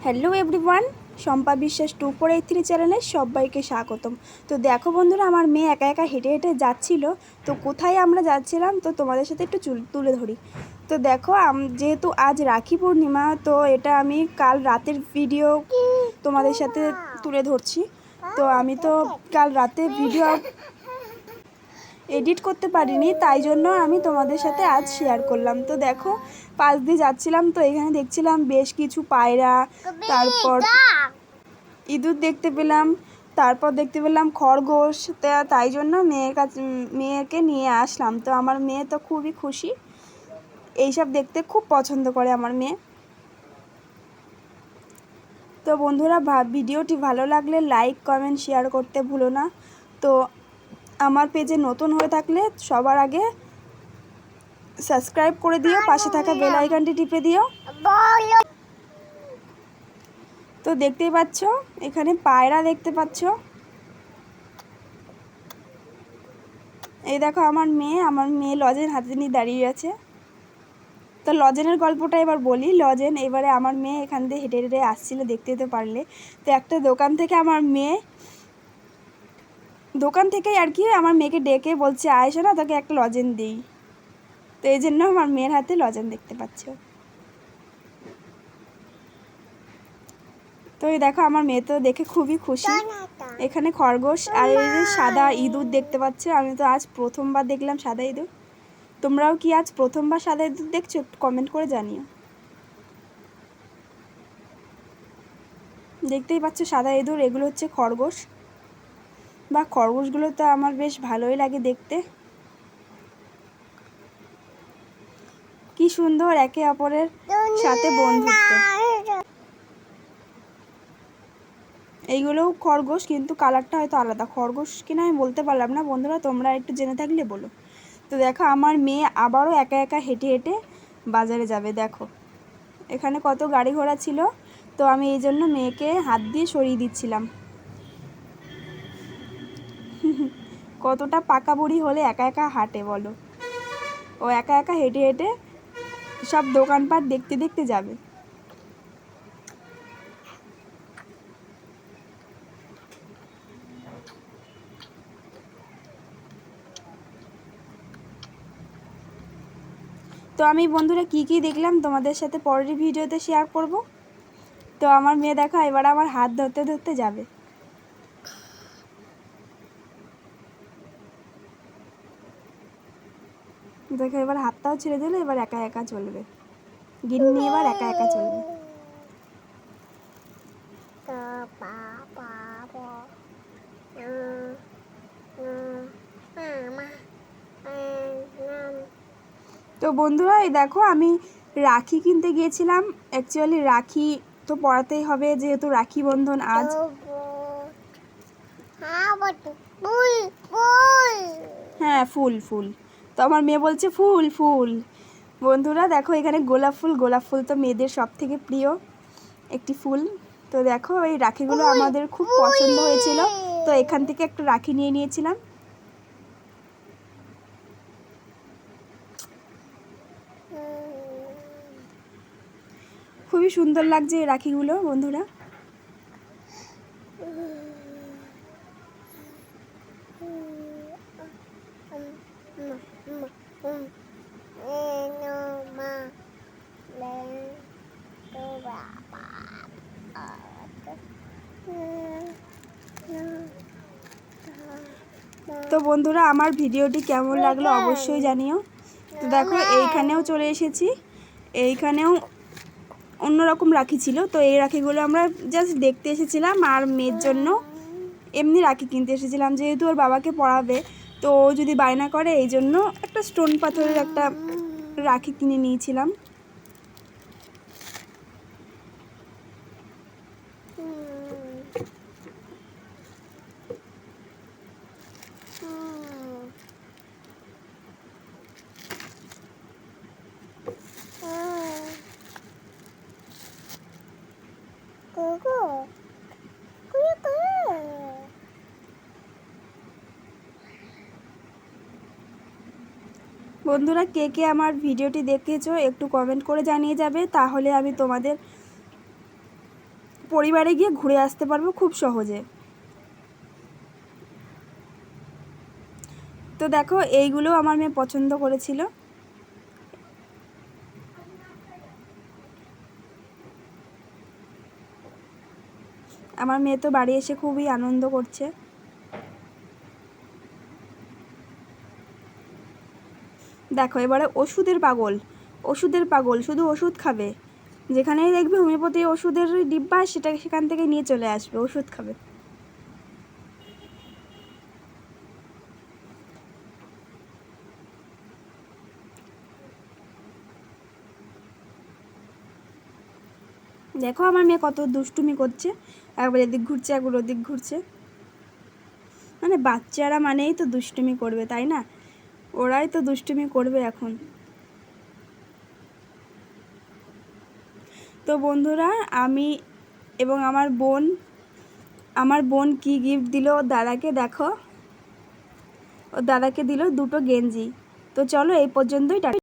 Hello everyone, Shampa বিশ্বাস 2483 চ্যানেলে সবাইকে স্বাগতম। তো দেখো বন্ধুরা, আমার মেয়ে একা একা হেঁটে হেঁটে যাচ্ছিল। তো কোথায় আমরা যাচ্ছিলাম তো তোমাদের সাথে একটু তুলে ধরি। তো দেখো, যেহেতু আজ রাখি পূর্ণিমা, তো এটা আমি কাল রাতের ভিডিও তোমাদের সাথে তুলে ধরছি। তো আমি তো কাল রাতে ভিডিও এডিট করতে পারিনি, তাই জন্য আমি তোমাদের সাথে আজ শেয়ার করলাম। তো দেখো, পাশ দিয়ে যাচ্ছিলাম, তো এখানে দেখছিলাম বেশ কিছু পায়রা, তারপর ইঁদুর দেখতে পেলাম, তারপর দেখতে পেলাম খরগোশ। তাই জন্য মেয়েকে নিয়ে আসলাম। তো আমার মেয়ে তো খুবই খুশি, এইসব দেখতে খুব পছন্দ করে আমার মেয়ে। তো বন্ধুরা, ভিডিওটি ভালো লাগলে লাইক কমেন্ট শেয়ার করতে ভুলো না। তো আমার পেজে নতুন হয়ে থাকলে সবার আগে সাবস্ক্রাইব করে দিও, পাশে থাকা বেল আইকনটি টিপে দিও। তো দেখতেই পাচ্ছ, এখানে পায়রা দেখতে পাচ্ছ। এই দেখো আমার মেয়ে লজেন হাতে নিয়ে দাঁড়িয়ে আছে। তো লজেনের গল্পটা এবার বলি। এবারে আমার মেয়ে এখান দিয়ে হেঁটে হেঁটে আসছিল, দেখতে পারলে। তো একটা দোকান থেকে থেকেই আর কি আমার মেয়েকে ডেকে বলছে, আয়সো না, তোকে একটা লজেন দিই। তো এই জন্য আমার মেয়ের হাতে লজেন দেখতে পাচ্ছ। তো এই দেখো, আমার মেয়ে তো দেখে খুবই খুশি। এখানে খরগোশ আর এই যে সাদা ইঁদুর দেখতে পাচ্ছ। আমি তো আজ প্রথমবার দেখলাম সাদা ইঁদুর। তোমরাও কি আজ প্রথমবার সাদা ইঁদুর দেখছো? কমেন্ট করে জানিও। দেখতেই পাচ্ছ সাদা ইঁদুর, এগুলো হচ্ছে খরগোশ। বা খরগোশগুলো তো আমার বেশ ভালোই লাগে দেখতে। কি সুন্দর একে অপরের সাথে বন্ধুত্ব। এইগুলোও খরগোশ, কিন্তু কালারটা হয়তো আলাদা। খরগোশ কিনা আমি বলতে পারলাম না। বন্ধুরা, তোমরা একটু জেনে থাকলে বলো। তো দেখো, আমার মেয়ে আবারও একা একা হেঁটে হেঁটে বাজারে যাবে। দেখো, এখানে কত গাড়ি ঘোড়া ছিল, তো আমি এই জন্য মেয়েকে হাত দিয়ে সরিয়ে দিচ্ছিলাম। কতটা পাকা বুড়ি হলে একা একা হাঁটে বলো। ও একা একা হেঁটে হেঁটে সব দোকানপাট দেখতে দেখতে যাবে। তো আমি বন্ধুরা কি কি দেখলাম তোমাদের সাথে পরের ভিডিওতে শেয়ার করব। তো আমার মেয়ে দেখো এবার আমার হাত ধরতে ধরতে যাবে। দেখো, এবার হাতটাও ছেড়ে দিলে, এবার একা একা চলবে। গিন্নি এবার একা একা চলবে। তো বন্ধুরা, এই দেখো, আমি রাখি কিনতে গিয়েছিলাম। অ্যাকচুয়ালি রাখি তো পরাতেই হবে, যেহেতু রাখি বন্ধন আজ। হ্যাঁ, ফুল ফুল। তো আমার মেয়ে বলছে ফুল ফুল। বন্ধুরা দেখো, এখানে গোলাপ ফুল তো মেয়েদের সব থেকে প্রিয় একটি ফুল। তো দেখো, এই রাখিগুলো আমাদের খুব পছন্দ হয়েছিল, তো এখান থেকে একটা রাখি নিয়ে নিয়েছিলাম। খুবই সুন্দর লাগছে এই রাখিগুলো বন্ধুরা। তো বন্ধুরা, আমার ভিডিওটি কেমন লাগলো অবশ্যই জানিও। তো দেখো, এইখানেও চলে এসেছি। এইখানেও অন্যরকম রাখি ছিল, তো এই রাখিগুলো আমরা জাস্ট দেখতে এসেছিলাম। আর মেয়ের জন্য এমনি রাখি কিনতে এসেছিলাম, যেহেতু ওর বাবাকে পড়াবে, তো ও যদি বায়না করে, এই জন্য একটা স্টোন পাথরের একটা রাখি কিনে নিয়েছিলাম। বন্ধুরা, কে কে আমার ভিডিওটি দেখেছো একটু কমেন্ট করে জানিয়ে যাবে, তাহলে আমি তোমাদের পরিবারে গিয়ে ঘুরে আসতে পারবো খুব সহজে। তো দেখো এইগুলো আমার মেয়ে পছন্দ করেছিল। আমার মেয়ে তো বাড়ি এসে খুবই আনন্দ করছে। দেখো এবারে ওষুধের পাগল, শুধু ওষুধ খাবে। যেখানেই দেখবে হোমিওপ্যাথি ওষুধের ডিব্বা সেখান থেকে নিয়ে চলে আসবে, ওষুধ খাবে। দেখো আমার মেয়ে কত দুষ্টুমি করছে, একবার এদিক ঘুরছে একবার ওদিক ঘুরছে। মানে বাচ্চারা মানেই তো দুষ্টুমি করবে, তাই না? ওরাই তো দুষ্টুমি করবে এখন। তো বন্ধুরা, আমি এবং আমার বোন কি গিফট দিল ওর দাদাকে, দেখো ওর দাদাকে দিল 2টো গেঞ্জি। তো চলো এই পর্যন্তই।